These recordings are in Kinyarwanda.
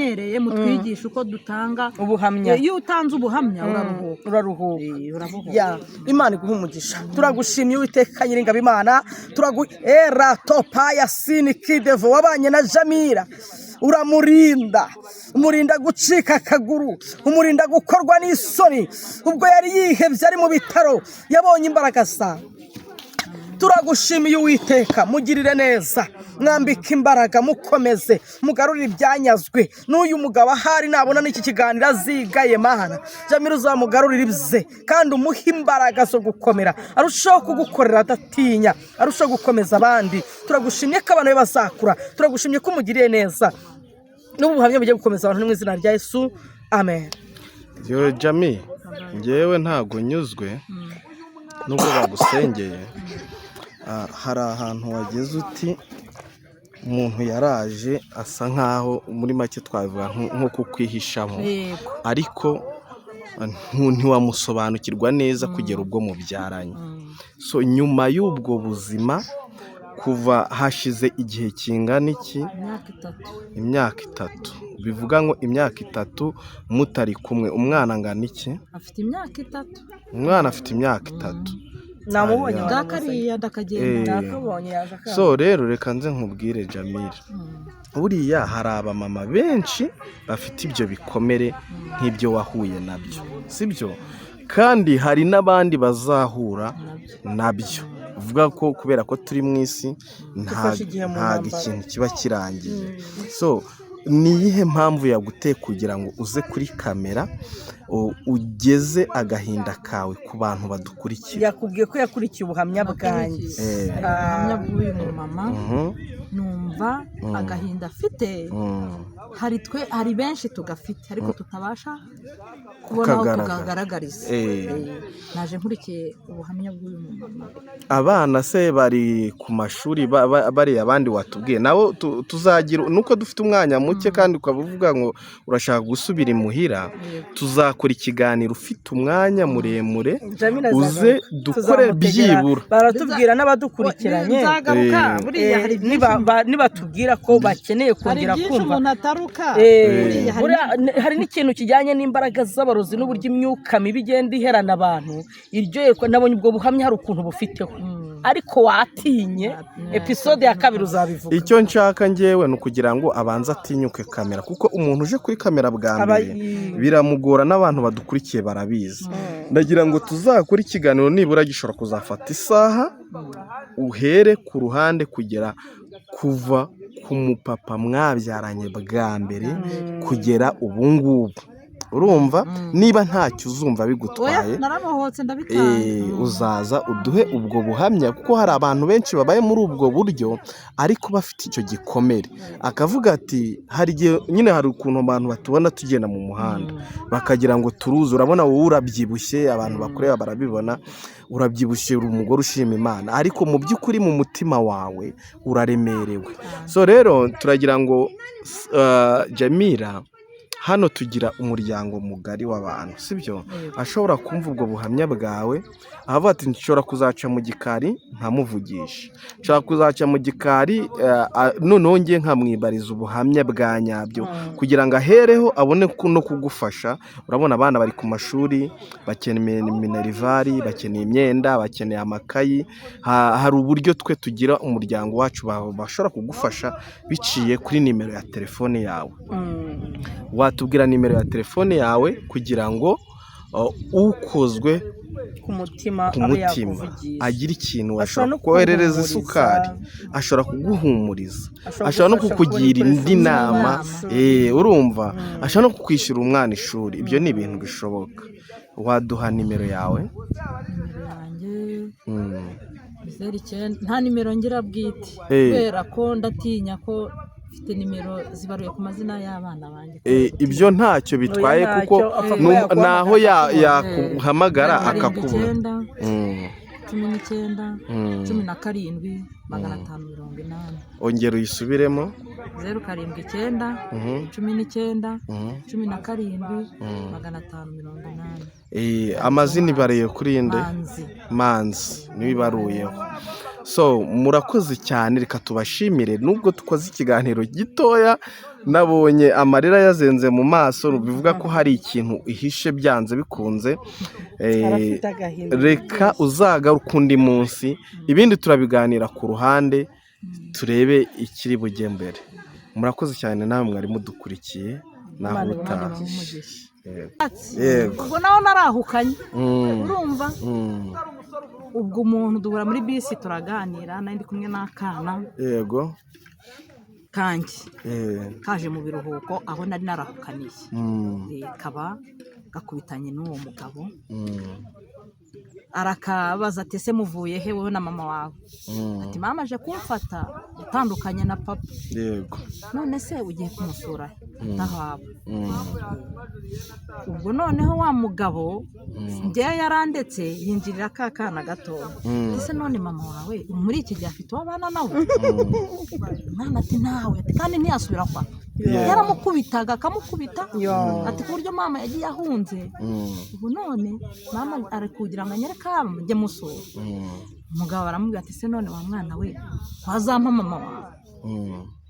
muturemereye mutwigisha uko dutanga ubuhamya. iyo utanze ubuhamya uraruhuka. urabuhuka. Imana iguha umugisha. Turagushimye Uwiteka Nyiringabo Imana. Era topa ya sini kidevo wabanye na Jamila. Uramurinda, umurinda gucika akaguru, umurinda gukorwa n'isoni. Ubwo yari yihebye ari mu bitaro yabonye imbaraga zawe. Turagushimiye Uwiteka, mugirire neza, mwambike imbaraga, mukomeze, mugarurire ibyanyazwe. N'uyu mugabo ahari nabona n'iki kiganiro azigaye Mana, Jamila uzamugarurire ibye kandi umuhe imbaraga zo gukomera, arushaho kugukorera adatinya, arushaho gukomeza abandi. Turagushimye ko abantu be bazakura, turagushimye ko umugiriye neza, n'ubuhamya bugiye gukomeza abantu mu izina rya Yesu, amen. Yo Jamila, ngewe ntago nyuzwe nubwo bagusengeye. Hari ahantu wageze uti umuntu yaraje asa nkaho muri make twavuga nko kukwihishamo, ariko ntiwamusobanukirwa neza kugera ubwo mubyaranye. So nyuma y'ubwo buzima kuva hashize igihe kingana iki? Imyaka 3. Bivuga ngo imyaka 3 mutari kumwe. Umwana angana iki? Afite imyaka 3. Umwana afite imyaka 3. Namubonye ndakariya ndakagenda nakabonye yaje akaba. So rero reka nze nkubwire Jamila, buriya hari abamama benshi bafite ibyo bikomere nk'ibyo wahuye nabyo, sibyo? Kandi hari n'abandi bazahura nabyo. Uvuga ko kubera ko turi mu isi nta ikintu kiba kirangiye. So ni iyihe mpamvu yaguteye kugira ngo uze kuri kamera ugeze agahinda kawe ku bantu badukurikira? Yakubwiye ko yakurikiye ubuhamya bwanjye. Ubuhamya bw'uyu mumama, numva agahinda afite. Hari benshi tugafite ariko tutabasha kubona aho tukagaragariza. Naje nkurikiye ubuhamya bw'uyu mumama. Abana se bari ku mashuri bari abandi watubwiye nawe tuzagira nuko dufite umwanya muke kandi ukavuga ngo urashaka gusubira imuhira, tuzakora ikiganiro ufite umwanya muremure uze dukore byibura. Baratubwira n'abadukurikiranye nibatubwira ko bakeneye kongera kumva. Hari n'ikintu kijyanye n'imbaraga z'abarozi n'uburyo imyuka mibi igenda iherana abantu. Iryo nabonye ubwo buhamya hari ukuntu bufiteho, ariko watinye episode ya 2 uzabivuga. Icyo nshaka ngewe ni ukugira ngo abanza atinyuke kamera, kuko umuntu uje kuri kamera bwa mbere biramugora, n'abantu badukurikiye barabizi. Ndagira ngo tuzakora ikiganiro nibura gishobora kuzafata isaha, uhere ku ruhande kugera kuva ku mupapa mwabyaranye bwa mbere kugera ubu ngubu. Urumva niba ntacyo uzumva bigutwaye, uzaza uduhe ubwo buhamya, kuko hari abantu benshi babaye muri ubwo buryo ariko bafite icyo gikomere. Akavuga ati hari nyine hari ukuntu abantu batubona tugenda mu muhanda bakagira ngo turuze. Urabona wowe urabyibushye, abantu bakureba barabibona, urabyibushye, uri umugore ushima Imana, ariko mu by'ukuri mu mutima wawe uraremerewe. So rero turagira ngo Jamila, hano tugira umuryango mugari w'abantu, sibyo? Ashobora kumva ubwo buhamya bwawe avuga ati nshobora kuzaca mu gikari nkamuvugisha, nshobora kuzaca mu gikari noneho ngiye nkamwibariza ubuhamya bwa nyabyo kugira ngo ahereho abone no kugufasha. Urabona abana bari ku mashuri, bakeneye minervari, bakeneye imyenda, bakeneye amakayi. Hari uburyo twe tugira umuryango wacu bashobora kugufasha biciye kuri nimero ya telefone yawe. Watubwira nimero ya telefone yawe kugira ngo ukozwe ku mutima agira ikintu, ashobora koherereza isukari, ashobora kuguhumuriza, ashobora no kukugira indi nama, urumva, ashobora no kukwishyura umwana ishuri. Ibyo ni ibintu bishoboka. Waduha nimero yawe? Nta nimero ngira bwite kubera ko ndatinya ko mfite nimero zibaruye ku mazina y'abana banjye. Ibyo ntacyo bitwaye kuko naho yakuhamagara akakubura. 19 ongera uyisubiremo. 079 amazina ibareye kuri nde? Manzi niwe ibaruyeho. So murakoze cyane, reka tubashimire nubwo tukoze ikiganiro gitoya nabonye amarira yazenze mu maso bivuga ko hari ikintu ihishe byanze bikunze. Reka uzagaruka undi munsi ibindi turabiganira ku ruhande turebe ikiri bujye mbere. Murakoze cyane nawe mwari mudukurikiye naho utaha. Ubwo naho narahukanye urumva ubwo umuntu duhura muri bisi turaganira nari ndi kumwe n'akana yego kanjye kaje mu biruhuko aho nari narahukaniye kaba gakubitanye n'uwo mugabo arakabaza ati ese muvuye he wowe na mama wawe ati mama aje kumfata utandukanye na papa yego none se ugiye kumusura ndahaba ubwo noneho wa mugabo njyewe yarandetse yinjirira ka kana gato ese none mama wawe muri iki gihe afite abana nawe mwana ati nawe kandi ntiyasubira kwa yaramukubitaga akamukubita ati ku buryo mama yagiye ahunze ubu none mama ari kugira ngo anyereke njye musura umugabo aramubwira ati se none wa mwana we wazampa mama wawe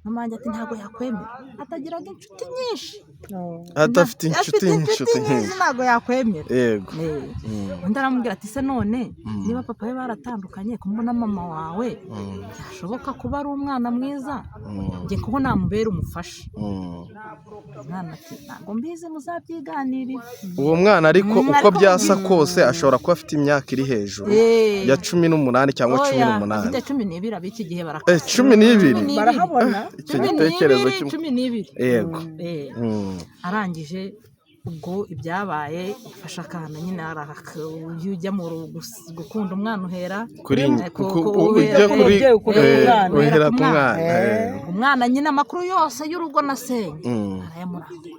mama wanjye ati ntabwo yakwemera atagiraga inshuti nyinshi adafite inshuti nyinshi ntabwo yakwemera yego undi aramubwira ati se none niba papa we baratandukanye kumbona mama wawe byashoboka kuba ari umwana mwiza njye kuko namubera umufasha umwana ati ntabwo mbizi muzabyiganirira uwo mwana ariko uko byasa kose ashobora kuba afite imyaka iri hejuru ya 18 cyangwa 18 afite 12 abiki gihe barakora 12 barahabona icyo gitekerezo cy'umwe yego arangije ubwo ibyabaye ifasha akana nyine iyo ujya mu gukunda umwana uhera uhera ku mwana umwana nyine amakuru yose y'urugo nasenye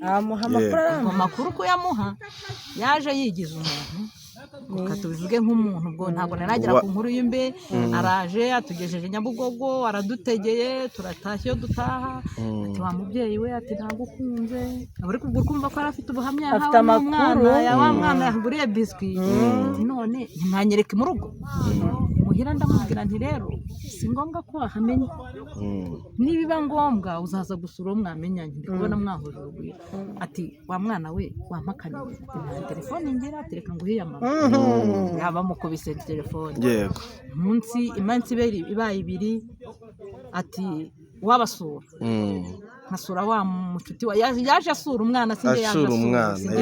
arayamuha amakuru kuyamuha yaje yigize umuntu tubivuge nk'umuntu ubwo ntabwo naragera ku nkuru y'imbe araje atugejeje Nyabugogo aradutegeye turatashye iyo dutaha ati wa mubyeyi we ati ntabwo ukunze ariko ubwo kumva ko arafite ubuhamya wa mwana yaguriye biswi none ntimwanyereke mu rugo muhira ndamubwira nti rero si ngombwa ko wahamenya nibiba ngombwa uzaza gusura uwo mwamenyanye ndi kubona mwahuje urugwiro ati wa mwana we wampakaniye ati telefone ngira ati reka nguhiye mama yaba mukubise telefone yego iminsi ibaye ibiri ati wabasura nkasura wa mucuti wa yaje asura umwana singe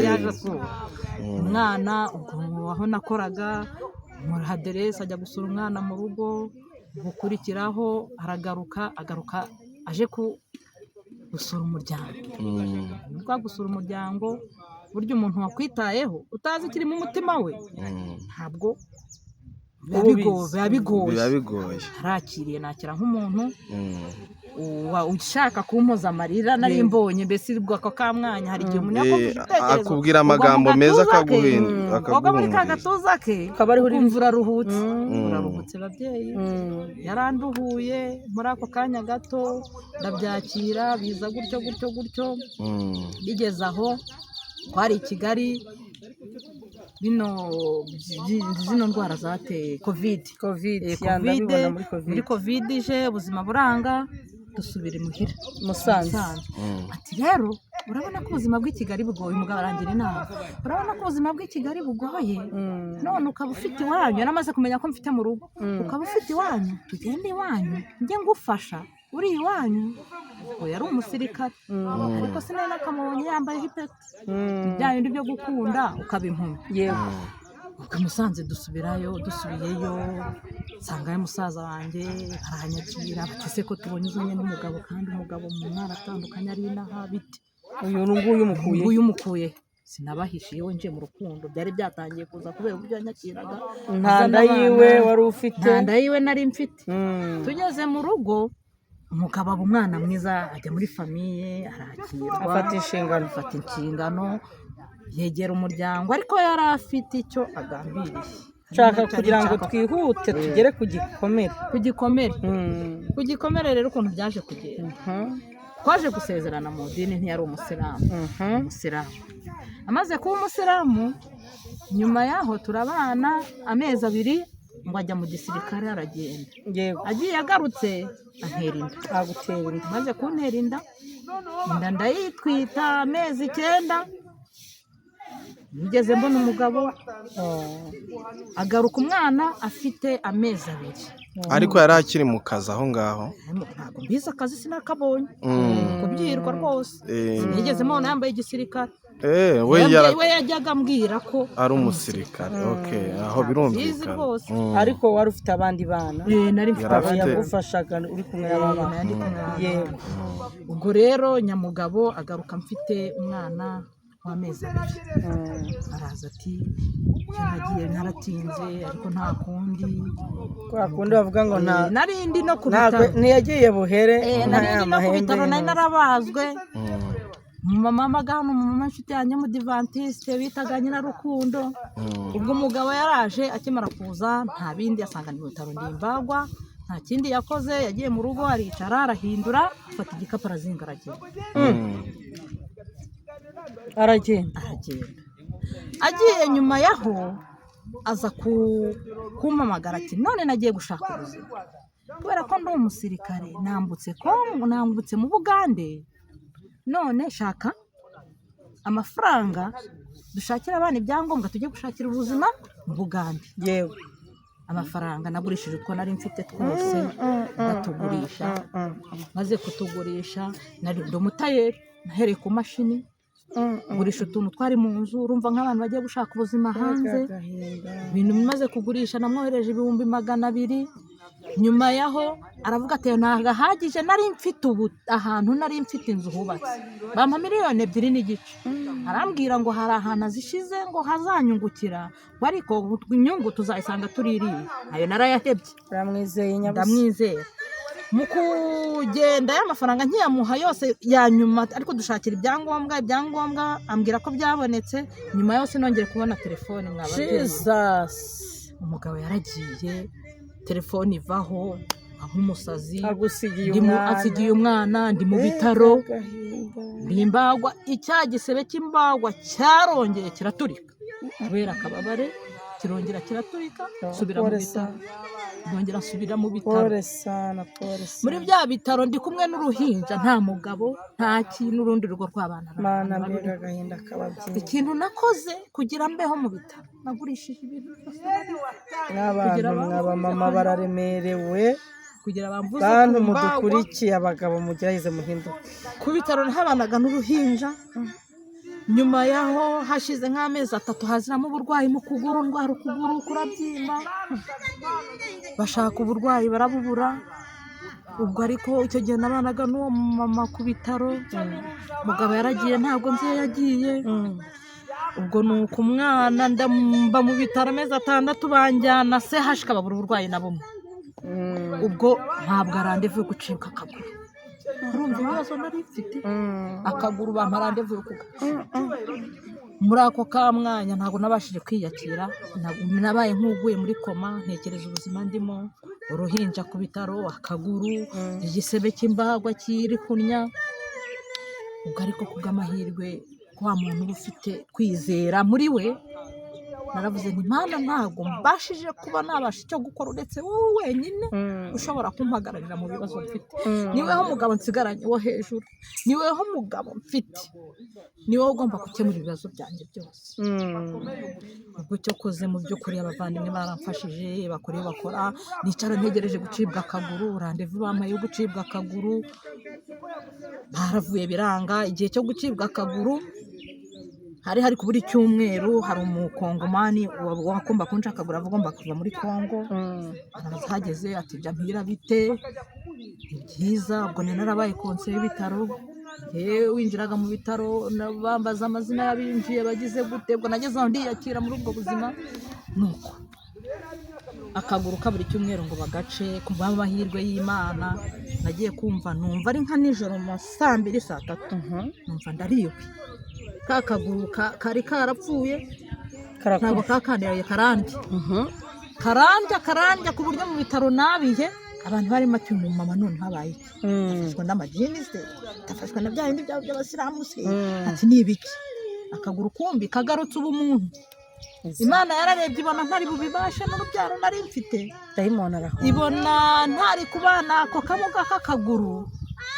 yaje asura umwana ubwo aho nakoraga muri aderesi ajya gusura umwana mu rugo gukurikiraho agaruka aje gusura umuryango gusura umuryango burya umuntu wakwitayeho utazi ikiri mu mutima we ntabwo biba bigoye arakiriye nakira nk'umuntu ushaka kumpoza amarira nari mbonye mbese ako kamwanya hari igihe umuntu yakumva igitekerezo akubwira amagambo meza akaguha muri ka gatuza ke ukumva uraruhutse babyeyi yaranduhuye muri ako kanya gato ndabyakira biza gutyo bigeze aho twari i Kigali zino ndwara zateye muri kovide ije ubuzima buranga dusubira imuhira Musanze ati rero urabona ko ubuzima bw'i Kigali bugoye umugabo arangira inama urabona ko ubuzima bw'i Kigali bugoye none ukaba ufite iwanyu yaramaze kumenya ko mfite mu rugo ukaba ufite iwanyu tugende iwanyu njye ngufasha uri iwanyu ngo yari umusirikare ariko sinari nakamubonye yambaye ipeti bya bindi byo gukunda ukaba impumyi yego Musanze dusubiyeyo nsanga musaza wanjye aranyakira batese ko tubonye uzanye n'umugabo kandi umugabo mu ntara atandukanye ari inaha biti uyu umukuye sinabahishe yewe nje mu rukundo byari byatangiye kuza kubera uburyo yanyakiraga ntanda yiwe wari ufite ntanda yiwe nari mfite tugeze mu rugo umugabo aba umwana mwiza ajya muri famiye arakirwa afata inshingano yegera umuryango ariko yari afite icyo agambiriye nshaka kugira ngo twihute tugere ku gikomere rero ukuntu byaje kugenda twaje gusezerana mu dini ntiyari umusilamu amaze kuba umusilamu nyuma yaho turabana amezi 2 ngo ajya mu gisirikare aragenda agiye agarutse antera inda maze kuntera inda inda ndayitwita amezi 9 nigeze mbona umugabo agaruka umwana afite amezi 2 ariko yari akiri mu kazi aho ngaho ntabwo mbizi akazi sinakabonye kubyirwa rwose nigeze mbona yambaye igisirikare we yajyaga ambwira ko ari umusirikare aho birumvikana ariko wari ufite abandi bana nari mfite yagufashaga uri kumwe n'abana yego ubwo rero nyamugabo agaruka mfite umwana w'amezi 2 araza ati nagiye naratinze ariko nta kundi bavuga ngo narindi no ku bitaro ntiyagiye buhere narindi no ku bitaro nari narabazwe mama gano mama nshuti yanjye w'umudivantiste bitaga Nyirarukundo ubwo umugabo yaraje akimara kuza nta bindi yasanga ni bitaro Ndimbagwa nta kindi yakoze yagiye mu rugo aricara arahindura afata igikapu arazinga aragenda agiye nyuma yaho aza kumpamagara ati none nagiye gushaka ubuzima kubera ko ndi umusirikare nambutse mu Bugande none shaka amafaranga dushakira abana ibyangombwa tujye gushakira ubuzima mu Bugande yewe amafaranga nagurishije utwo nari mfite twose batugurisha maze kutugurisha nari umutayeri nahereye ku mashini gurisha utuntu twari mu nzu urumva nk'abantu bagiye gushaka ubuzima hanze ibintu bimaze kugurisha namwohereje 200,000 nyuma yaho aravuga ati ntago ahagije nari mfite ahantu nari mfite inzu hubatse bampa 2,2 n'igice arambwira ngo hari ahantu azishize ngo hazanyungukira ariko inyungu tuzayisanga tuririye ayo narayahebye ndamwizeye mu kugenda y'amafaranga nkiyamuha yose yanyuma ariko dushakira ibyangombwa ambwira ko byabonetse nyuma yose nongere kubona telefone Jesus umugabo yaragiye telefone ivaho nk'umusazi asigiye umwana ndi mu bitaro Ndimbagwa icyagisebe cy'imbagwa cyarongeye kiraturika kubera akababare kirongera kiraturika subira mu bitaro ndongera nsubira mu bitaro muri bya bitaro ndi kumwe n'uruhinja nta mugabo nta kintu urundi rugo rw'abana ikintu nakoze kugira mbeho mu bitaro nagurishije ibintu n'abamama bararemerewe kugira bamvuze bantu mudukurikiye abagabo mugerageze muhinduke ku bitaro ntabanaga n'uruhinja nyuma yaho hashize nk'amezi 3 haziramo uburwayi mu kuguru ndwara ukuguru kurabyimba bashaka uburwayi barabubura ubwo ariko icyo gihe nabanaga n'uwo mama ku bitaro mugabo yaragiye ntabwo nzi yagiye ubwo nuko umwana ndamba mu bitaro amezi 6 banjyana se hashika babura uburwayi na bumwe ubwo ntabwo arandevuye gucibwa akaguru urumva ibibazo nari mfite akaguru bampa randevuye muri ako kamwanya ntabwo nabashije kwiyakira nabaye nk'uguye muri koma ntekereza ubuzima ndimo uruhinja ku bitaro akaguru igisebe cy'imbagwa kiri kunya ubwo ariko kubw'amahirwe kwa muntu uba ufite kwizera muri we naravuze nti Mana ntabwo mbashije kuba nabasha icyo gukora uretse wowe wenyine ushobora kumpagararira mu bibazo mfite niweho mugabo nsigaranye wo hejuru niweho mugabo mfite niweho ugomba gukemura ibibazo byanjye byose ubwo cyo koze mu by'ukuri abavandimwe baramfashije bakora nicara ntegereje gucibwa akaguru randevu bampaye yo gucibwa akaguru baravuye biranga igihe cyo gucibwa akaguru hari kuburi cyumweru hari umukongomani wagomba kunca akaguru agomba kuva muri Kongo arahageze ati bya mpira bite byiza ubwo narabaye konseye y'ibitaro winjiraga mu bitaro bambaza amazina y'abinjiye bagize gute ubwo nageze aho ndiyakira muri ubwo buzima nuko akaguru kaburi cyumweru ngo bagace ku bw'amahirwe y'Imana nagiye kumva numva ari nka nijoro mu 2:00 saa 3 numva ndariwe kakaguru kari karapfuye ntabwo kakandiraye karandya ku buryo mu bitaro nabihe abantu barimo ati mama none habaye afashwe n'amajini se afashwe na bya bindi by'abasilamu se ati ni ibiki akaguru kumbi kagarutse ubumuntu Imana yararebye ibona ntari bubibashe n'urubyaro nari mfite dayimoni arahunga ibona ntari kubana ako kamuga k'akaguru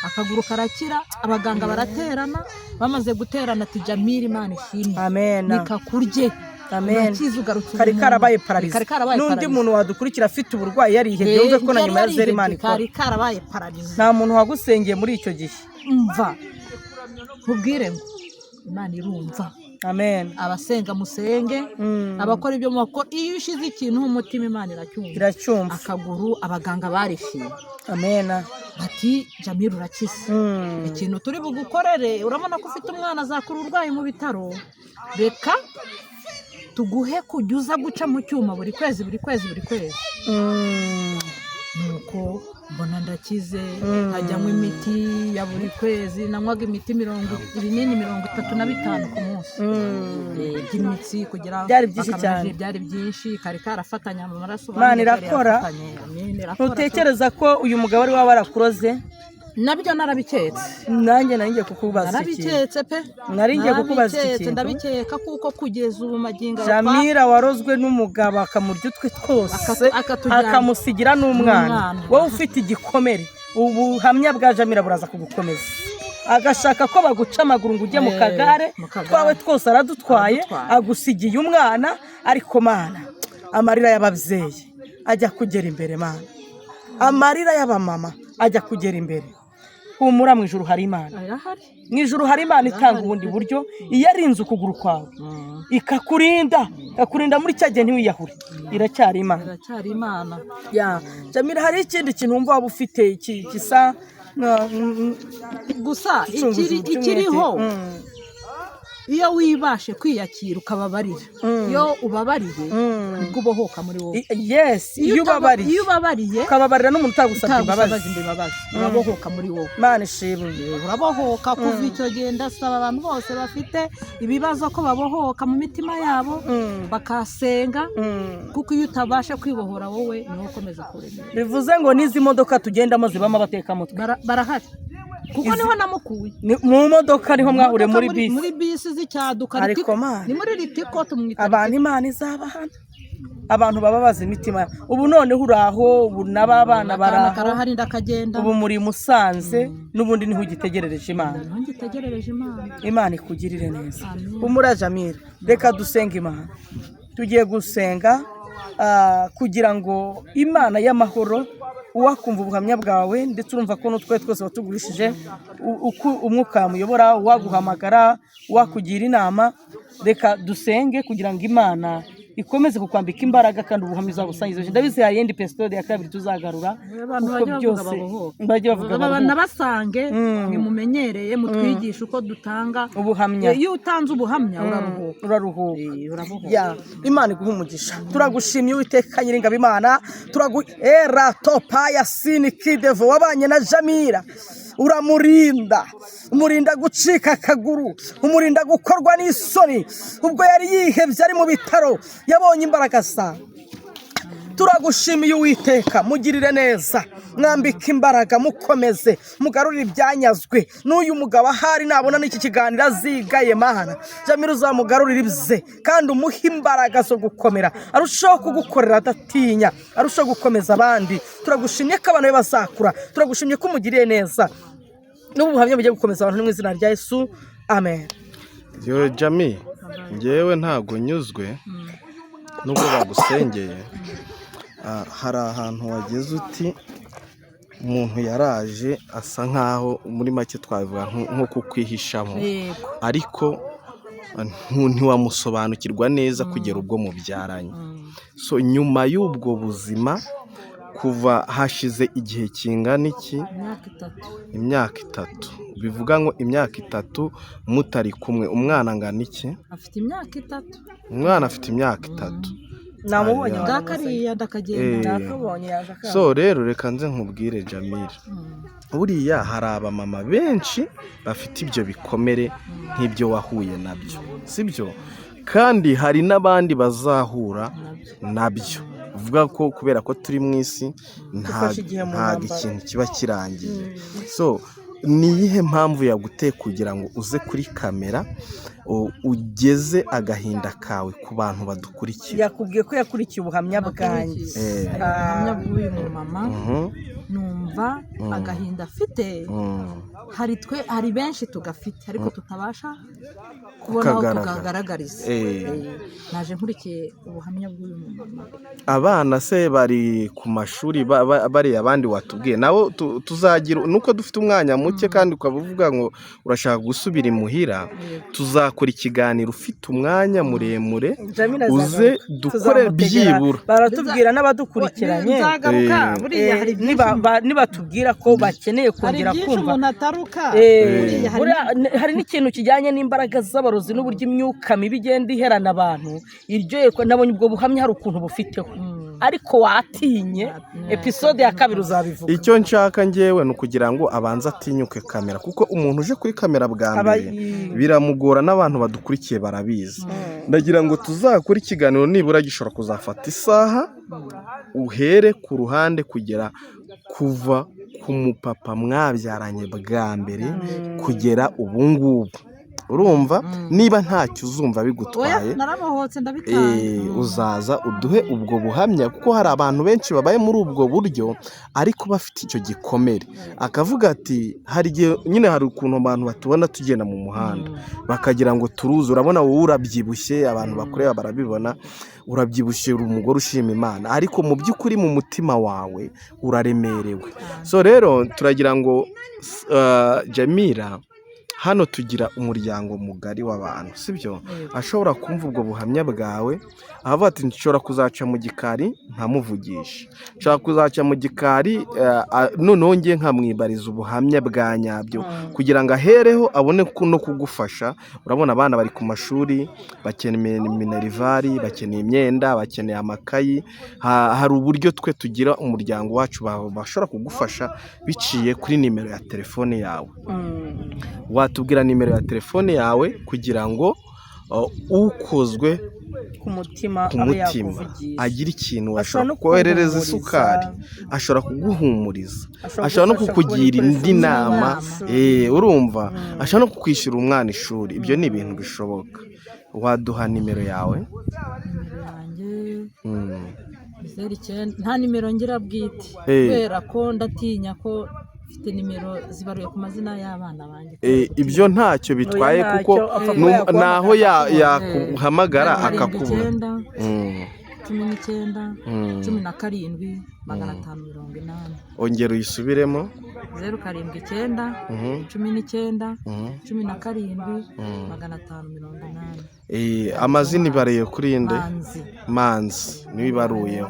akaguru karakira, abaganga baraterana, bamaze guterana ati Jamil Imana ishimwe, amen, nikakurye, amen, ugarutse kari karabaye pararize. N'undi muntu wadukurikira afite uburwayi yarihebye, yumve ko na nyuma ya zeri Imana ikora. kari karabaye pararize. Nta muntu wagusengeye muri icyo gihe. Umva nkubwire ngo Imana irumva, amen, abasenga musenge, abakora ibyo mukora, iyo ushize ikintu umutima Imana iracyumva. Akaguru abaganga barishimye, amen, bati Jamil urakize, ikintu turi bugukorere, urabona ko ufite umwana azakura urwaye mu bitaro, reka tuguhe kujya uza guca mu cyuma buri kwezi nuko mbona ndakize, hajyamo imiti ya buri kwezi, nanywaga imiti ibinini 35 ku munsi by'imitsi kugira byari byinshi, kari karafatanya mu maraso. Imana irakora. Ntutekereza ko uyu mugabo ari waba arakuroze? Nabyo narabiketse, nanjye naringiye kukubaza iki. Narabiketse pe, naringiye kukubaza iki. Ndabikeka kuko kugeza ubu magingo Jamil warozwe n'umugabo akamurya utwe twose, akamusigira n'umwana. Wowe ufite igikomere, ubuhamya bwa Jamil buraza kugukomeza, agashaka ko baguca amaguru ngo ujye mu kagare, twawe twose aradutwaye, agusigiye umwana. Ariko Mana, amarira y'ababyeyi ajya kugera imbere, Mana, amarira y'abamama ajya kugera imbere. Humura, mu ijuru hari Imana, mu ijuru hari Imana itanga ubundi buryo. Iyo arinze ukuguru kwawe ikakurinda muri cya gihe ntiwiyahure, iracyari Imana. Jamil, hari ikindi kintu wumva waba ufite gisa gusa ikiriho, iyo wibashe kwiyakira ukababarira, iyo ubabariye nibwo ubohoka muri wowe. Yes, iyo ubabariye ukababarira n'umuntu utagusabye imbabazi, urabohoka muri wowe. Imana ishimwe, urabohoka. Kuva icyo gihe ndasaba abantu bose bafite ibibazo ko babohoka mu mitima yabo, bakasenga, kuko iyo utabasha kwibohora wowe niho ukomeza kuremera. Bivuze ngo n'izi modoka tugendamo zibamo abatekamutwe barahari, kuko niho namukuye. Mu modoka niho mwahure muri bisi z'icyaduka. Ariko Mana, ni muri Ritiko tumwita abantu Imana izabahana, abantu bababaza imitima. Ubu noneho uraho, ubu n'abana barahari ndakagenda, ubu muri Musanze, n'ubundi niho ugitegerereje Imana. Imana ikugirire neza. Humura Jamil, reka dusenge Imana. Tugiye gusenga kugira ngo Imana y'amahoro, uwakumva ubuhamya bwawe, ndetse urumva ko n'utwe twose watugurishije, uko umwuka muyobora, waguhamagara, wakugira inama, reka dusenge kugira ngo Imana ikomeze kukwambika imbaraga kandi ubuhamya uzabusangize. Ndabizi hari yindi episode ya kabiri tuzagarura, uko byose bajye bavuga nabasange, mwimumenyereye, mutwigisha uko dutanga ubuhamya. Iyo utanze ubuhamya uraruhuka. Imana iguha umugisha. Turagushimye Uwiteka Nyiringabo Imana, era topa ya sini kidevo, wabanye na Jamil, umurinda gucika akaguru, umurinda gukorwa n'isoni. Ubwo yari yihebye ari mu bitaro, yabonye imbaraga zawe. Turagushimiye Uwiteka, mugirire neza, mwambike imbaraga, mukomeze, mugarurire ibyanyazwe. N'uyu mugabo ahari nabona n'iki kiganiro azigaye, Mana, Jamil uzamugarurire ibye, kandi umuhe imbaraga zo gukomera, arushaho kugukorera adatinya, arushaho gukomeza abandi. Turagushimye ko abantu be bazakura, turagushimye ko umugiriye neza, n'ubuhamya bugiye gukomeza abantu mu izina rya Yesu, amen. Jamil, njyewe ntago nyuzwe nubwo bagusengeye. Hari ahantu wageze uti umuntu yaraje asa nkaho muri make twavuga nko kukwihishamo, ariko ntiwamusobanukirwa neza kugera ubwo mubyaranye. So nyuma y'ubwo buzima, kuva hashize igihe kingana iki? Imyaka 3. Bivuga ngo imyaka 3 mutari kumwe. Umwana angana iki? Afite imyaka 3. Umwana afite imyaka 3. Namubonye ndakariya ndakagenda, nakabonye yaje. So rero reka nze nkubwire Jamil, buriya hari abamama benshi bafite ibyo bikomere nk'ibyo wahuye nabyo, sibyo? Kandi hari n'abandi bazahura nabyo. Uvuga ko kubera ko turi mu isi nta ikintu kiba kirangiye. So ni iyihe mpamvu yaguteye kugira ngo uze kuri kamera ugeze agahinda kawe ku bantu badukurikira? Yakubwiye ko yakurikiye ubuhamya bwanjye. Ubuhamya bw'uyu mama, numva kumva agahinda afite hari benshi tugafite ariko tutabasha kubona aho tukagaragariza. Naje nkurikiye ubuhamya bw'uyu mumama. Abana se bari ku mashuri bari abandi watubwiye nabo tuzagira nuko dufite umwanya muke kandi ukavuga ngo urashaka gusubira imuhira, tuzakora ikiganiro ufite umwanya muremure uze dukore byibura. Baratubwira n'abadukurikiranye nibatubwira ko bakeneye kongera kumva hari n'ikintu kijyanye n'imbaraga z'abarozi n'uburyo imyuka mibi igenda iherana abantu. Iryo nabonye ubwo buhamya hari ukuntu bufiteho, ariko watinye episode ya 2 uzabivuga. Icyo nshaka ngewe ni ukugira ngo abanze atinyuke kamera, kuko umuntu uje kuri kamera bwa mbere biramugora, n'abantu badukurikiye barabizi. Ndagira ngo tuzakora ikiganiro nibura gishobora kuzafata isaha, uhere ku ruhande kugera kuva ku mupapa mwabyaranye bwa mbere kugera ubu ngubu. Urumva niba ntacyo uzumva bigutwaye uzaza uduhe ubwo buhamya, kuko hari abantu benshi babaye muri ubwo buryo ariko bafite icyo gikomere. Akavuga ati hari nyine hari ukuntu abantu batubona tugenda mu muhanda bakagira ngo turuze. Urabona wowe urabyibushye, abantu bakureba barabibona, urabyibushye, uri umugore ushima Imana, ariko mu by'ukuri mu mutima wawe uraremerewe. So rero turagira ngo Jamila, hano tugira umuryango mugari w'abantu, sibyo? Ashobora kumva ubwo buhamya bwawe avuga ati nshobora kuzaca mu gikari nkamuvugisha, nshobora kuzaca mu gikari noneho ngiye nkamwibariza ubuhamya bwa nyabyo kugira ngo ahereho abone no kugufasha. Urabona abana bari ku mashuri, bakeneye minervari, bakeneye imyenda, bakeneye amakayi. Hari uburyo twe tugira umuryango wacu bashobora kugufasha biciye kuri nimero ya telefone yawe. Watubwira nimero ya telefone yawe kugira ngo ukozwe ku mutima agira ikintu, ashobora koherereza isukari, ashobora kuguhumuriza, ashobora no kukugira indi nama, urumva, ashobora no kukwishyura umwana ishuri. Ibyo ni ibintu bishoboka. Waduha nimero yawe? Nta nimero ngira bwite kubera ko ndatinya ko mfite nimero zibaruye ku mazina y'abana banjye. Ibyo ntacyo bitwaye kuko naho yakuhamagara akakubura. 19 17 580. Ongera uyisubiremo. 079 19 17 580. Amazina ibariye kuri nde? Manzi niwe ibaruyeho.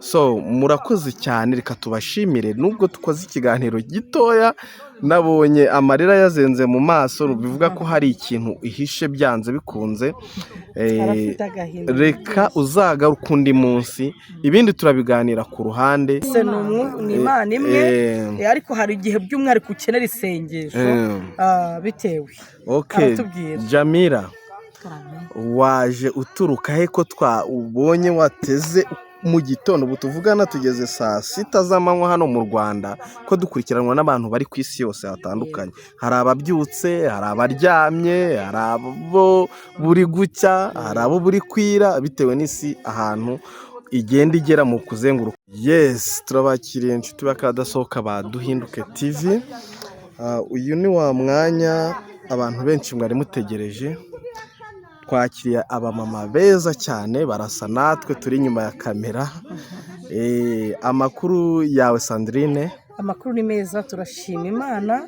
So murakoze cyane, reka tubashimire. Nubwo tukoze ikiganiro gitoya, nabonye amarira yazenze mu maso, bivuga ko hari ikintu ihishe byanze bikunze. Reka uzagaruka undi munsi, ibindi turabiganira ku ruhande. Ni Imana imwe, ariko hari igihe by'umwihariko ukenera isengesho bitewe. Jamila, waje uturuka he ko twabonye wateze mu gitondo? Ubu tuvugana tugeze saa 6 z'amanywa hano mu Rwanda, ko dukurikiranwa n'abantu bari ku isi yose hatandukanye. Hari ababyutse, hari abaryamye, hari abo buri gucya, hari abo buri kwira, bitewe n'isi ahantu igenda igera mu kuzenguruka. Turabakiriye inshuti bakadasohoka ba Duhinduke TV. Uyu ni wa mwanya abantu benshi mwari mutegereje. Twakiriye abamama beza cyane, barasa natwe turi inyuma ya kamera. Amakuru yawe Sandrine? Amakuru ni meza, turashima Imana.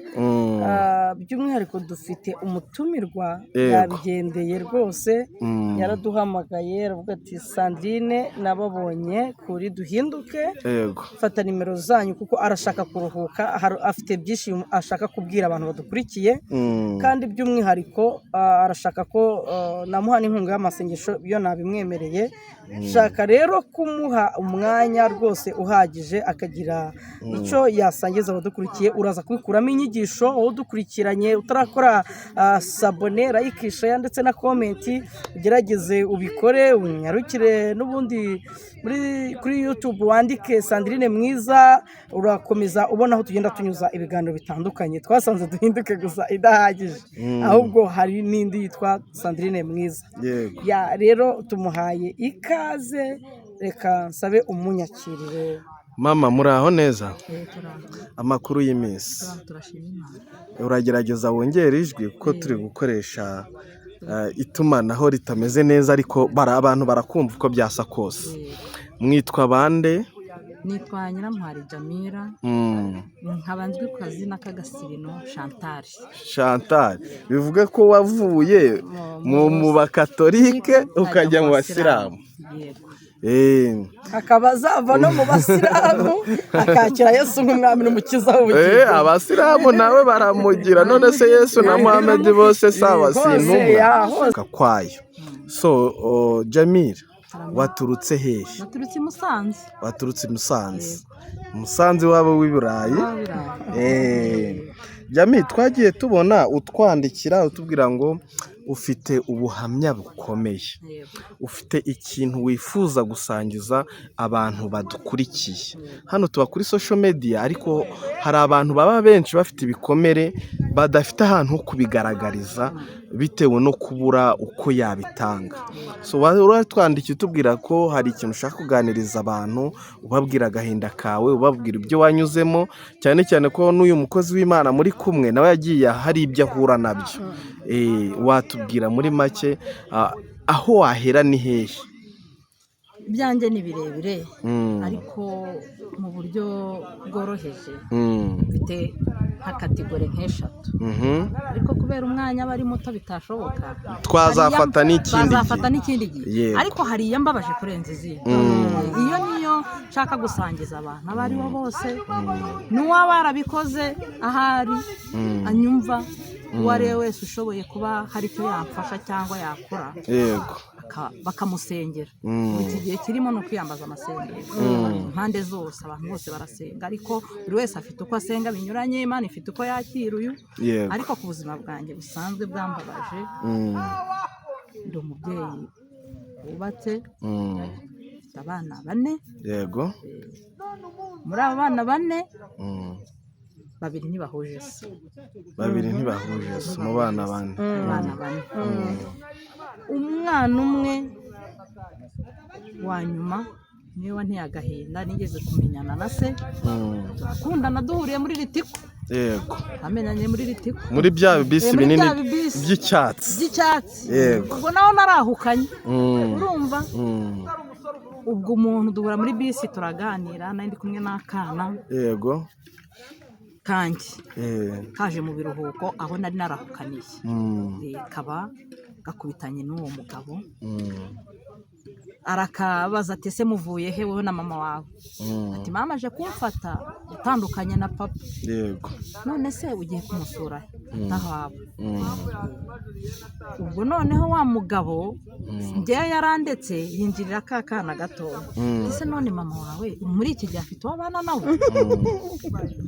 By'umwihariko dufite umutumirwa yabigendeye rwose, yaraduhamagaye aravuga ati Sandrine nababonye kuri Duhinduke, fata nimero zanyu kuko arashaka kuruhuka, afite byinshi ashaka kubwira abantu badukurikiye, kandi by'umwihariko arashaka ko namuha n'inkunga y'amasengesho, byo nabimwemereye. Shaka rero kumuha umwanya rwose uhagije akagira icyo yasangiza abadukurikiye. Uraza kubikuramo inyigisho, wowe udukurikiranye utarakora sabone, like, share ndetse na comment, ugerageze ubikore, unyarukire n'ubundi kuri YouTube wandike Sandrine Mwiza, urakomeza ubona aho tugenda tunyuza ibiganiro bitandukanye. Twasanze Duhinduke gusa idahagije, ahubwo hari n'indi yitwa Sandrine Mwiza. Rero tumuhaye ikaze, reka nsabe umunyakirire. mama muraho neza turaho amakuru y'iminsi turashima Imana. uragerageza wongere ijwi kuko turi gukoresha itumanaho ritameze neza ariko abantu barakumva uko byasa kose. Mwitwa bande? Nitwa Nyiramuhari Jamira, nkaba nzwi ku kazina k'Agasirino Chantal. Chantal, bivuge ko wavuye mu bakatolike ukajya mu basilamu. akaba azava no mu basilamu akakira Yesu nk'umwami n'umukiza w'ubugingo. Abasilamu nawe baramugira, none se Yesu na Muhammad bose saba sinumva kakwayo. So Jamira, waturutse hehe? Naturutse i Musanze. Waturutse i Musanze. Musanze wabo w'iburayi. Jamira, twagiye tubona utwandikira utubwira ngo ufite ubuhamya bukomeye, ufite ikintu wifuza gusangiza abantu badukurikiye. Hano tuba kuri social media ariko hari abantu baba benshi bafite ibikomere badafite ahantu ho kubigaragariza bitewe no kubura uko yabitanga. So uratwandikiye utubwira ko hari ikintu ushaka kuganiriza abantu, ubabwira agahinda kawe, ubabwira ibyo wanyuzemo, cyane cyane ko n'uyu mukozi w'Imana muri kumwe nawe yagiye hari ibyo ahura nabyo. Watubwira muri make aho wahera ni hehe? Ibyanjye ni birebire ariko mu buryo bworoheje, mfite nka kategori nk'eshatu, ariko kubera umwanya aba ari muto bitashoboka twazafata n'ikindi gihe, ariko hari iyo mbabaje kurenza izindi. Iyo niyo nshaka gusangiza abantu abo ari bo bose, n'uwaba yarabikoze ahari anyumva, uwo ari we wese ushoboye kuba hari icyo yamfasha cyangwa yakora, bakamusengera. Iki gihe kirimo no kwiyambaza amasengero impande zose, abantu bose barasenga ariko buri wese afite uko asenga binyuranye, Imana ifite uko yakira uyu. Ariko ku buzima bwanjye busanzwe bwambabaje, ndi umubyeyi wubatse, mfite abana 4. Yego. Muri abo bana 4 babiri ntibahuje se. Mu bana 4. Umwana umwe wa nyuma niwe wanteye agahinda, nigeze kumenyana na se, turakundana duhuriye muri Ritiko. Yego. Amenyanye muri Ritiko. Muri bya bisi binini by'icyatsi. Yego. Ubwo naho narahukanye. Urumva? Ubwo umuntu duhura muri bisi turaganira, nari ndi kumwe n'akana. Yego. Kanjye kaje mu biruhuko aho nari narahukaniye, kaba gakubitanye n'uwo mugabo, arakabaza ati ese muvuye he wowe na mama wawe? Ati mama aje kumfata utandukanye na papa. Yego. None se ugiye kumusura ndahaba? Ubwo noneho wa mugabo njyewe yarandetse yinjirira ka kana gato, ese none mama wawe muri iki gihe afite abana nawe?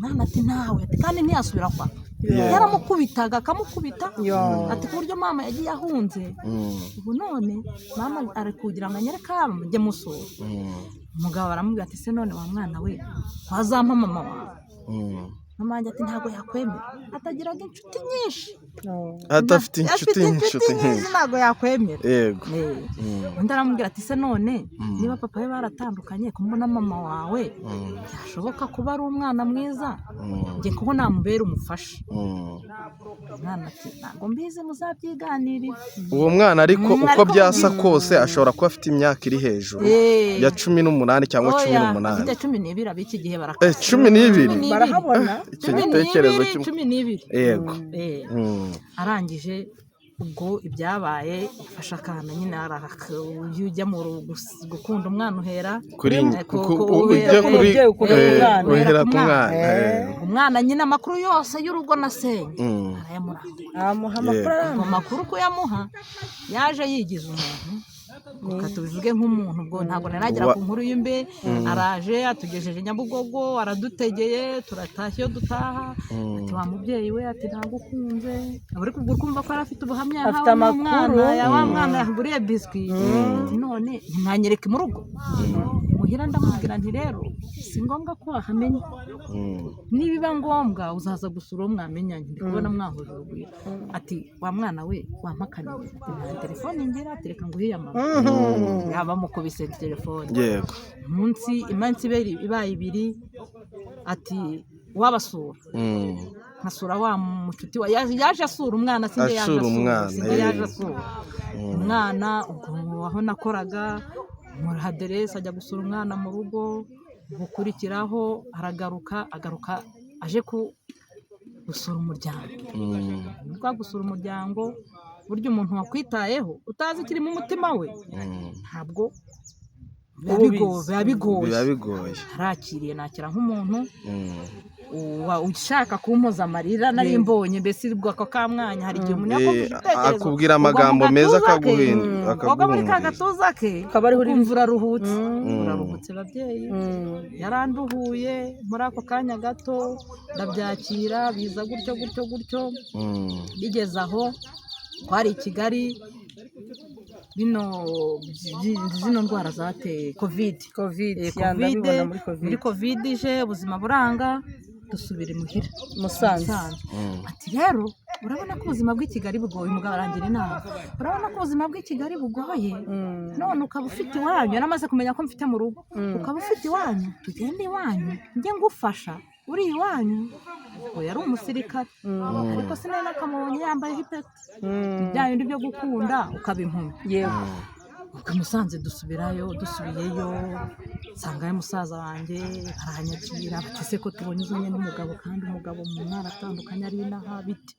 Mwana ati nawe, kandi ntiyasubira kwa yaramukubitaga akamukubita, ati ku buryo mama yagiye ahunze. Ubu none mama ari kugira ngo anyereke njye musura. Umugabo aramubwira ati se none wa mwana we wazampa mama wawe? Mama wanjye ati ntabwo yakwemera, atagiraga inshuti nyinshi, adafite inshuti nyinshi ntabwo yakwemera. Yego. Undi aramubwira ati se none niba papa we baratandukanye kumbona mama wawe byashoboka kuba ari umwana mwiza, njye kuko namubera umufasha. Umwana ati ntabwo mbizi, muzabyiganirira. Uwo mwana ariko uko byasa kose ashobora kuba afite imyaka iri hejuru ya 18 cyangwa 18. Afite 12 abiki gihe barakora. 12 barahabona. Icyo gitekerezo 12. Yego. Arangije ubwo ibyabaye ifasha akana nyine ujya mu gukunda umwana uhera uhera ku mwana. Umwana nyine amakuru yose y'urugo na senye amuha amakuru ko yamuha, yaje yigize umuntu. Tubivuge nk'umuntu, ubwo ntabwo naragera ku nkuru y'imbe. Araje atugejeje Nyabugogo, aradutegeye, turatashye iyo dutaha. Ati wa mubyeyi we, ati ntabwo ukunze, ariko ubwo kumva ko arafite ubuhamya, afite amakuru wa mwana yaguriye biswi. None ntimwanyereke mu rugo muhira? Ndamubwira nti rero si ngombwa ko wahamenya, nibiba ngombwa uzaza gusura uwo mwamenyanye, ndi kubona mwahuje urugwiro. Ati wa mwana we wampakaniye, ati nta telefone ngira, ati reka nguhe mama. yaba mukubise telefone yego iminsi ibaye ibiri ati wabasura nkasura wa mucuti wa yaje asura umwana singe yaje asura umwana ubwo aho nakoraga muri aderesi ajya gusura umwana mu rugo gukurikiraho agaruka aje gusura umuryango gusura umuryango burya umuntu wakwitayeho utazi ikiri mu mutima we ntabwo biba bigoye arakiriye nakira nk'umuntu ushaka kumpoza amarira nari mbonye mbese ako kamwanya hari igihe umuntu yakumva igitekerezo akubwira amagambo meza akaguha muri ka gatuza ke ukumva uraruhutse babyeyi yaranduhuye muri ako kanya gato ndabyakira biza gutyo bigeze aho twari i Kigali zino ndwara zateye muri kovide ije ubuzima buranga dusubira imuhira Musanze ati rero urabona ko ubuzima bw'i Kigali bugoye umugabo arangira inama urabona ko ubuzima bw'i Kigali bugoye none ukaba ufite iwanyu yaramaze kumenya ko mfite mu rugo ukaba ufite iwanyu tugende iwanyu njye ngufasha uri iwanyu ngo yari umusirikare ariko sinari nakamubonye yambaye ipeti bya bindi byo gukunda ukaba impumyi yego Musanze dusubiyeyo nsanga musaza wanjye aranyakira batese ko tubonye uzanye n'umugabo kandi umugabo mu ntara atandukanye ari inaha biti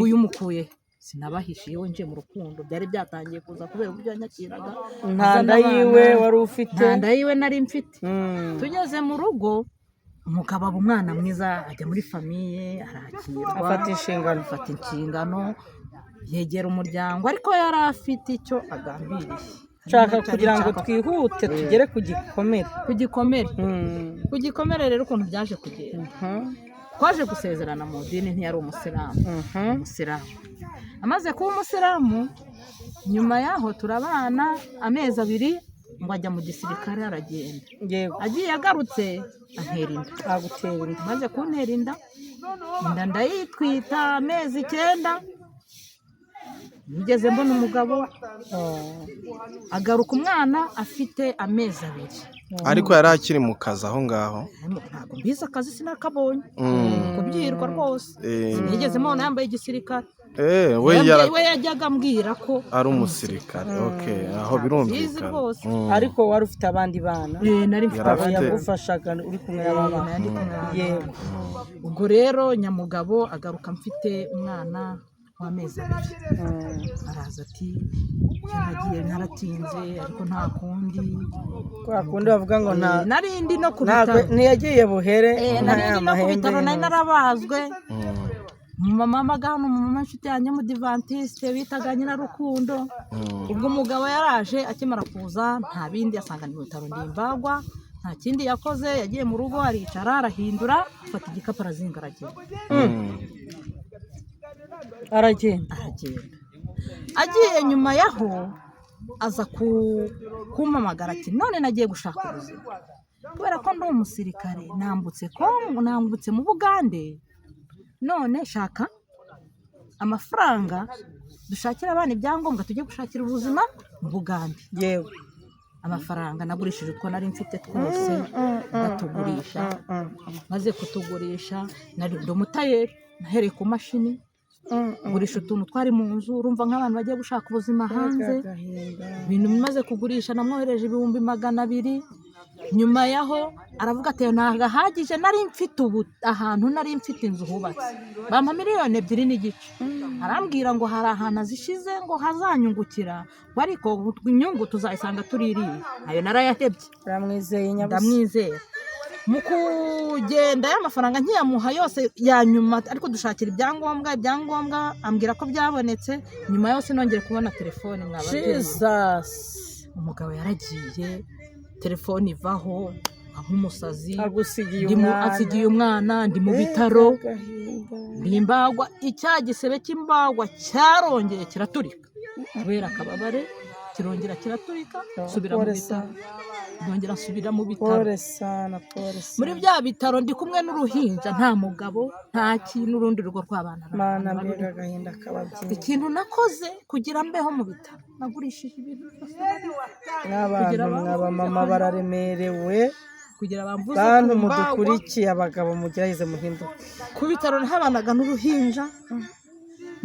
uyu umukuye sinabahishe yewe nje mu rukundo byari byatangiye kuza kubera uburyo yanyakiraga ntanda yiwe wari ufite ntanda yiwe nari mfite tugeze mu rugo umugabo aba umwana mwiza ajya muri famiye arakirwa afata inshingano yegera umuryango ariko yari afite icyo agambiriye nshaka kugira ngo twihute tugere ku gikomere rero ukuntu byaje kugenda twaje gusezerana mu dini ntiyari umusilamu amaze kuba umusilamu nyuma yaho turabana amezi 2 ngo ajya mu gisirikare aragenda agiye agarutse antera inda maze kuntera inda ndayitwita amezi 9 nigeze mbona umugabo agaruka umwana afite amezi 2 ariko yari akiri mu kazi aho ngaho ntabwo mbizi akazi sinakabonye kubyirwa rwose nigeze mbona yambaye igisirikare we yajyaga ambwira ko ari umusirikare aho birumvikana ariko wari ufite abandi bana nari mfite yagufashaga uri kumwe n'abana yego ubwo rero nyamugabo agaruka mfite umwana w'amezi 2 araza ati nagiye naratinze ariko nta kundi bavuga ngo narindi no ku bitaro ntiyagiye buhere narindi no ku bitaro nari narabazwe mama gano mama nshuti yanjye mu Adventiste bitaga Nyirarukundo ubwo umugabo yaraje akimara kuza nta bindi yasanga ni bitaro ndimbagwa nta kindi yakoze yagiye mu rugo aricara arahindura afata igikapu arazinga aragenda agiye nyuma yaho aza kumpamagara ati none nagiye gushaka ubuzima kubera ko ndi umusirikare nambutse mu Bugande none shaka amafaranga dushakira abana ibyangombwa tujye gushakira ubuzima mu Bugande yewe amafaranga nagurishije utwo nari mfite twose batugurisha maze kutugurisha nari umutayeri nahereye ku mashini gurisha utuntu twari mu nzu urumva nk'abantu bagiye gushaka ubuzima hanze ibintu bimaze kugurisha namwohereje 200,000 nyuma yaho aravuga ati ntabwo ahagije nari mfite ahantu nari mfite inzu hubatse bampa 2,2 n'igice arambwira ngo hari ahantu azishize ngo hazanyungukira ariko inyungu tuzayisanga tuririye ayo narayahebye ndamwizeye mu kugenda y'amafaranga nkiyamuha yose ya nyuma ariko dushakira ibyangombwa ambwira ko byabonetse nyuma yose nongere kubona telefone umugabo yaragiye telefone ivaho nk'umusazi asigiye umwana ndi mu bitaro ndimbagwa icya gisebe cy'imbagwa cyarongeye kiraturika kubera akababare kirongera kiraturika subira mu bitaro ndongera nsubira mu bitaro muri bya bitaro ndi kumwe n'uruhinja nta mugabo nta kintu urundi rugo rw'abana mana mbega agahinda kababyeyi ikintu nakoze kugira mbeho mu bitaro nagurishije ibintu n'aba mama bararemerewe kugira bamvuze bantu mudukurikiye abagabo mugerageze muhinduke ku bitaro ntabanaga n'uruhinja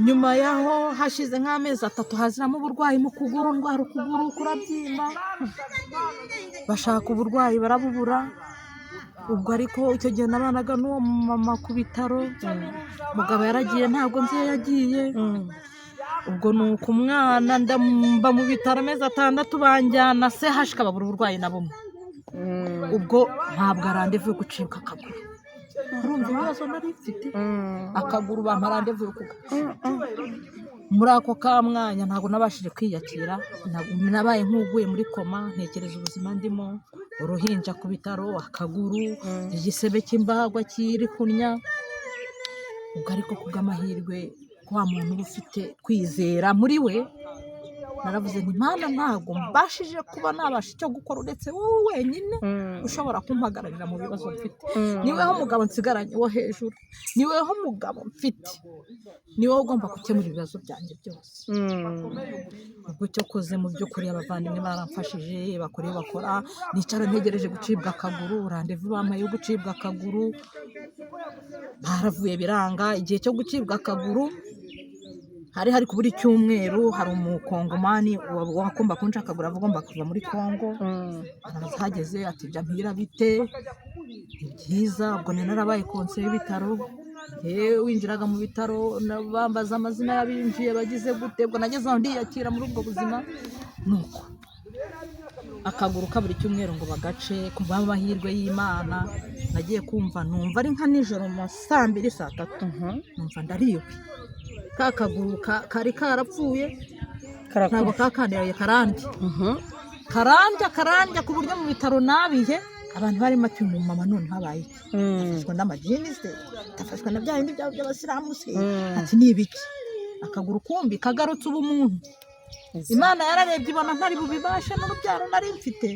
nyuma yaho hashize nk'amezi 3 haziramo uburwayi mu kuguru ndwara ukuguru kurabyimba bashaka uburwayi barabubura ubwo ariko icyo gihe nabanaga n'uwo mama ku bitaro mugabo yaragiye ntabwo nzi yagiye ubwo nuko umwana ndamba mu bitaro amezi 6 banjyana se hashika babura uburwayi na bumwe ubwo ntabwo arandevuye gucibwa akaguru urumva ibibazo nari mfite akaguru bamparandevuye muri ako kamwanya ntabwo nabashije kwiyakira nabaye nk'uguye muri koma ntekereza ubuzima ndimo uruhinja ku bitaro akaguru igisebe cy'imbagwa kiri kunya ubwo ariko kubw'amahirwe wa muntu uba ufite kwizera muri we naravuze nti Mana ntabwo mbashije kuba nabasha icyo gukora uretse wowe wenyine ushobora kumpagararira mu bibazo mfite niweho mugabo nsigaranye wo hejuru niweho mugabo mfite niweho ugomba gukemura ibibazo byanjye byose ubwo cyo koze mu by'ukuri abavandimwe baramfashije bakora bakora nicara ntegereje gucibwa akaguru randevu bampaye yo gucibwa akaguru baravuye biranga igihe cyo gucibwa akaguru hari kuburi cyumweru hari umukongomani wakumba kunca akagura agomba kuva muri Kongo arahageze ati Jampira bite byiza ubwo narabaye konse y'ibitaro winjiraga mu bitaro bambaza amazina y'abinjiye bagize gute ubwo nageze aho ndiyakira muri ubwo buzima nuko akaguru kaburi cyumweru ngo bagace kuba amahirwe y'Imana nagiye kumva numva ari nka nijoro mu 2:00 saa 3 numva ndariwe kakaguru kari karapfuye ntabwo kakandiraye karandya ku buryo mu bitaro nabihe abantu barimo ati mama none habaye afashwe n'amajini se tafashwe na bya bindi by'abasilamu se ati ni ibiki akaguru kumbi kagarutse ubumuntu Imana yararebye ibona ntari bubibashe n'urubyaro nari mfite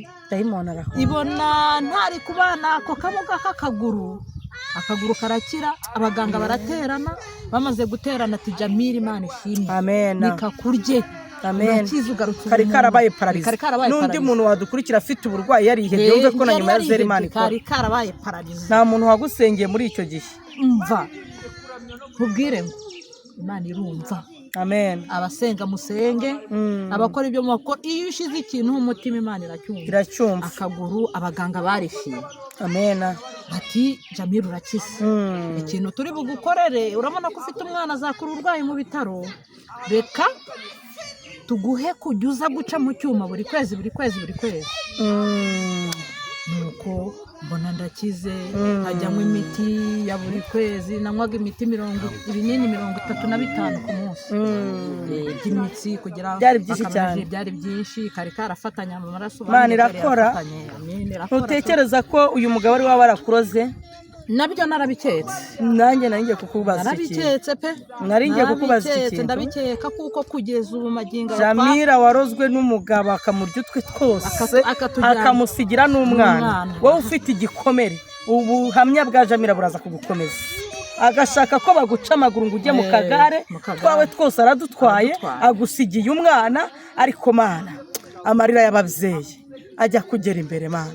ibona ntari kubana ako kamuga k'akaguru akaguru karakira abaganga baraterana bamaze guterana ati Jamira Imana ishimwe nikakurye kari karabaye pararize n'undi muntu wadukurikira afite uburwayi yarihebye yumve ko na nyuma ya zeri Imana ikora kari karabaye pararize nta muntu wagusengeye muri icyo gihe umva nkubwire ngo Imana irumva abasenga musenge abakora ibyo mukora iyo ushize ikintu mu mutima Imana iracyumva akaguru abaganga barishimye ati Jamira urakize ikintu turi bugukorere urabona ko ufite umwana azakura urwaye mu bitaro reka tuguhe kujya uza guca mu cyuma buri kwezi nuko mbona ndakize hajyamo imiti ya buri kwezi nanywaga imiti 35 ku munsi by'imitsi kugira byari byinshi kari karafatanya mu maraso Imana irakora ntutekereza ko uyu mugabo ari waba arakuroze nabyo narabiketse nanjye naringiye kukubaza narabiketse pe naringiye kukubaza ikintu ndabikeka kuko kugeza ubu magingo Jamira warozwe n'umugabo akamurya utwe twose akamusigira n'umwana wowe ufite igikomere ubuhamya bwa Jamira buraza kugukomeza agashaka ko baguca amaguru ngo ujye mu kagare twawe twose aradutwaye agusigiye umwana ariko Mana amarira y'ababyeyi ajya kugera imbere Mana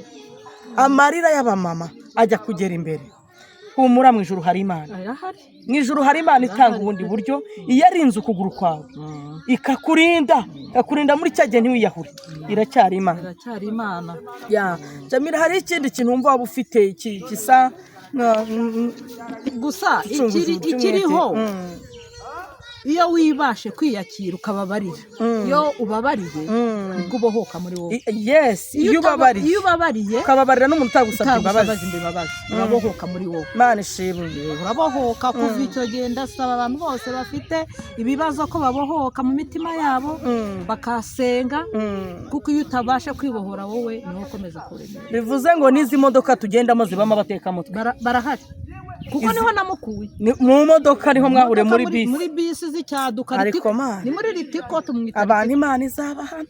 amarira y'abamama ajya kugera imbere humura mu ijuru hari Imana mu ijuru hari Imana itanga ubundi buryo iyo arinze ukuguru kwawe ikakurinda muri cya gihe ntiwiyahure iracyari Imana Jamira hari ikindi kintu wumva waba ufite gisa gusa ikiriho iyo wibashe kwiyakira ukababarira iyo ubabariye nibwo ubohoka muri wowe iyo ubabariye ukababarira n'umuntu utagusabye imbabazi urabohoka muri wowe Imana ishimwe urabohoka kuva icyo gihe ndasaba abantu bose bafite ibibazo ko babohoka mu mitima yabo bakasenga kuko iyo utabasha kwibohora wowe niho ukomeza kuremera bivuze ngo n'izi modoka tugendamo zibamo abatekamutwe barahari kuko niho namukuye mu modoka niho mwahuriye muri bisi z'icyaduka ariko mana ni muri ritiko tumwita abantu Imana izabahana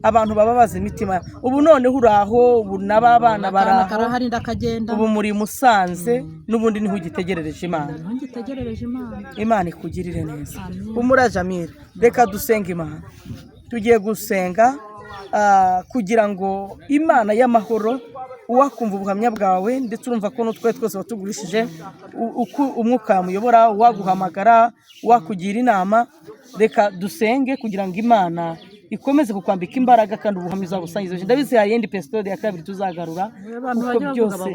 abantu baba bazi imitima ubu noneho uraho ubu n'abana baraho karahari ndakagenda ubu muri Musanze n'ubundi niho ugitegerereje Imana Imana ikugirire neza umura Jamira reka dusenga Imana tugiye gusenga kugira ngo Imana y'amahoro uwakumva ubuhamya bwawe ndetse urumva ko n'utwe twese watugurishije uko umwuka muyobora waguhamagara wakugira inama reka dusenge kugira ngo Imana ikomeze kukwambika imbaraga kandi ubuhamya uzabusangiza ndabizi hari yindi episode ya kabiri tuzagarura uko byose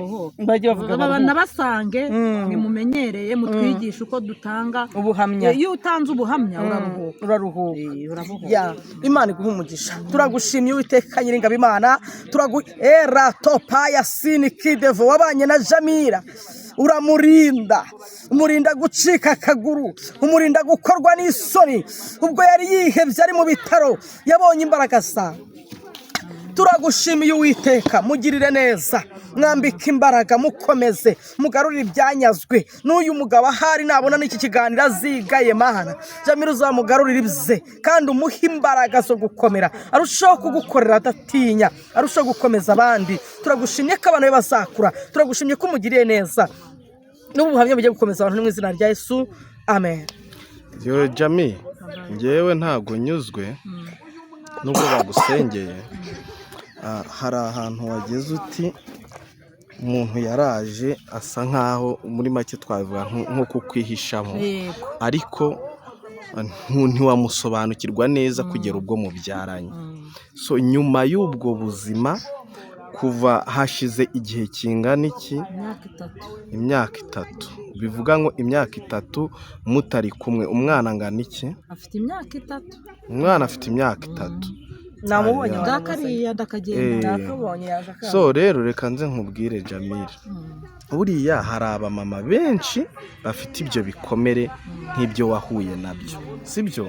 bajye bavuga nabasange nimumenyereye mutwigisha uko dutanga ubuhamya iyo utanze ubuhamya uraruhuka ya Imana iguha umugisha turagushimye Uwiteka Nyiringabo Imana era topa ya sini kidevo wabanye na Jamira uramurinda umurinda gucika akaguru umurinda gukorwa n'isoni ubwo yari yihebye ari mu bitaro yabonye imbaraga zawe turagushimiye Uwiteka mugirire neza mwambike imbaraga mukomeze mugarurire ibyanyazwe n'uyu mugabo ahari nabona n'iki kiganiro azigaye Mana Jamira uzamugarurire ibye kandi umuhe imbaraga zo gukomera arushaho kugukorera adatinya arushaho gukomeza abandi turagushimye ko abantu be bazakura turagushimye ko umugiriye neza n'ubuhamya bugiye gukomeza abantu mu izina rya Yesu amen. Jami ngewe ntago nyuzwe nubwo bagusengeye hari ahantu wageze uti umuntu yaraje asa nkaho muri make twavuga nko kukwihishamo ariko ntiwamusobanukirwa neza kugera ubwo mubyaranye so nyuma y'ubwo buzima kuva hashize igihe kingana iki imyaka 3 bivuga ngo imyaka 3 mutari kumwe umwana angana iki afite imyaka 3 umwana afite imyaka 3 namubonye ndakariya ndakagenda nakabonye yaje so rero reka nze nkubwire Jamira buriya hari abamama benshi bafite ibyo bikomere nk'ibyo wahuye nabyo sibyo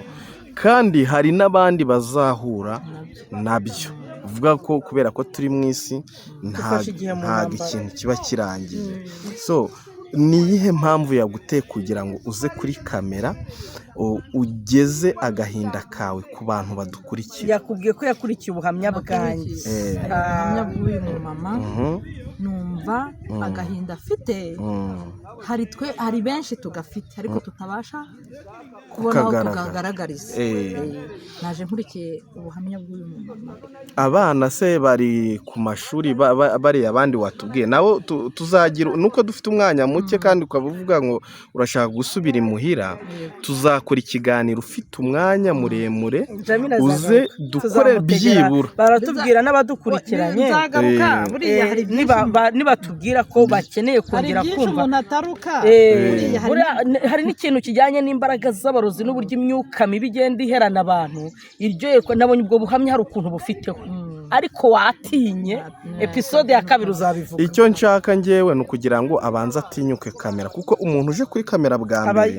kandi hari n'abandi bazahura nabyo uvuga ko kubera ko turi mu isi nta ikintu kiba kirangiye so ni iyihe mpamvu yaguteye kugira ngo uze kuri kamera ugeze agahinda kawe ku bantu badukurikiye yakubwiye ko yakurikiye ubuhamya bwanjye ubuhamya bw'uyu mama numva agahinda afite hari benshi tugafite ariko tutabasha kubona aho tukagaragariza naje nkurikiye ubuhamya bw'uyu mama abana se bari ku mashuri bari abandi watubwiye nabo tuzagira nuko dufite umwanya muke kandi ukavuga ngo urashaka gusubira imuhira tuzakora ikiganiro ufite umwanya muremure uze dukore byibura baratubwira n'abadukurikiranye nibatubwira ko bakeneye kongera kumva hari n'ikintu kijyanye n'imbaraga z'abarozi n'uburyo imyuka mibi igenda iherana abantu iryo nabonye ubwo buhamya hari ukuntu bufiteho ariko watinye episode ya kabiri uzabivuga icyo nshaka ngewe ni ukugira ngo abanze atinyuke kamera kuko umuntu uje kuri kamera bwa mbere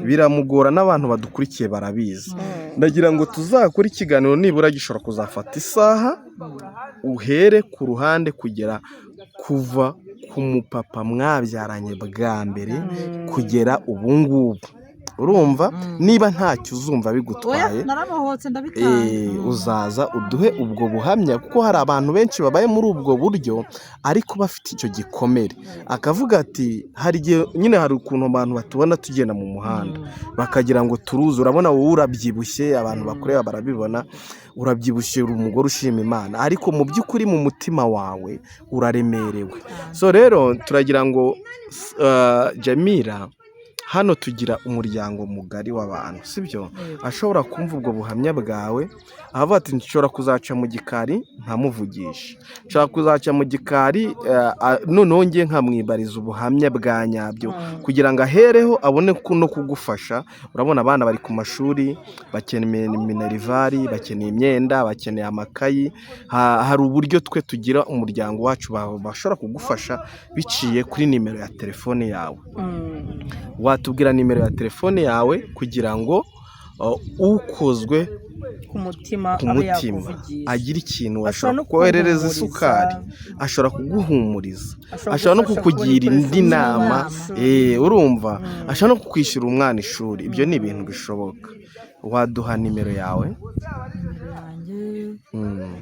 biramugora n'abantu badukurikiye barabizi ndagira ngo tuzakore ikiganiro nibura gishobora kuzafata isaha uhere ku ruhande kugera kuva ku mupapa mwabyaranye bwa mbere kugera ubu ngubu urumva niba ntacyo uzumva bigutwaye uzaza uduhe ubwo buhamya kuko hari abantu benshi babaye muri ubwo buryo ariko bafite icyo gikomere akavuga ati hari igihe nyine hari ukuntu abantu batubona tugenda mu muhanda bakagira ngo turuze urabona wowe urabyibushye abantu bakureba barabibona urabyibushye uri umugore ushima Imana ariko mu by'ukuri mu mutima wawe uraremerewe so rero turagira ngo Jamira hano tugira umuryango mugari w'abantu sibyo ashobora kumva ubwo buhamya bwawe avuga ati nshobora kuzaca mu gikari nkamuvugisha nshobora kuzaca mu gikari noneho ngiye nkamwibariza ubuhamya bwa nyabyo kugira ngo ahereho abone no kugufasha urabona abana bari ku mashuri bakeneye minervari bakeneye imyenda bakeneye amakayi hari uburyo twe tugira umuryango wacu bashobora kugufasha biciye kuri nimero ya telefone yawe watubwira nimero ya telefone yawe kugira ngo ukozwe ku mutima abe yakuvugisha, agira ikintu Ashobora ashobora no koherereza kuguhumuriza. isukari, ashobora kuguhumuriza, Ashobora ashobora no gufasha kukugira kubona indi ibikoresho nama, by'abanyeshuri. urumva, ashobora no kukwishyura umwana ishuri. Ibyo ni ibintu bishoboka. Waduha nimero yawe? nimero yanjye Mm.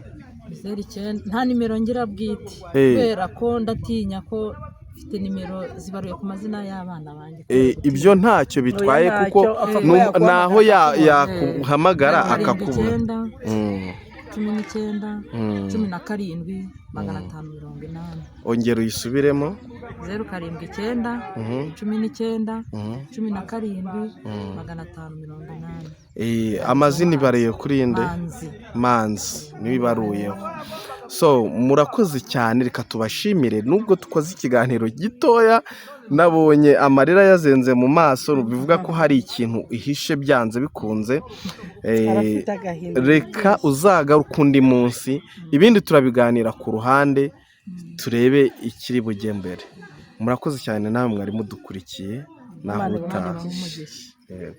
09, nta nimero ngira bwite Eh. kubera ko ndatinya ko mfite nimero zibaruye ku mazina y'abana banjye. Ibyo ntacyo bitwaye Oya, kuko ntacyo, apfa kuba yaguhamagara naho yakuhamagara Karindwi akakuba. 9, 17, Mm. 17, 580. Ongera uyisubiremo. 079, Mhm. 19, Mhm. 17, 580. Amazina ibariye kuri nde? Manzi. Manzi niwe ibaruyeho. So murakoze cyane, reka tubashimire. Nubwo dukoze ikiganiro gitoya, nabonye amarira yazenze mu maso, bivuga ko hari ikintu ihishe byanze bikunze. Arafite agahinda. Reka uzagaruka undi munsi, ibindi turabiganira ku ruhande, turebe ikiri bujye mbere. Murakoze cyane, nawe mwari mudukurikiye, naho Imana utaha. imuhe umugisha. Yego.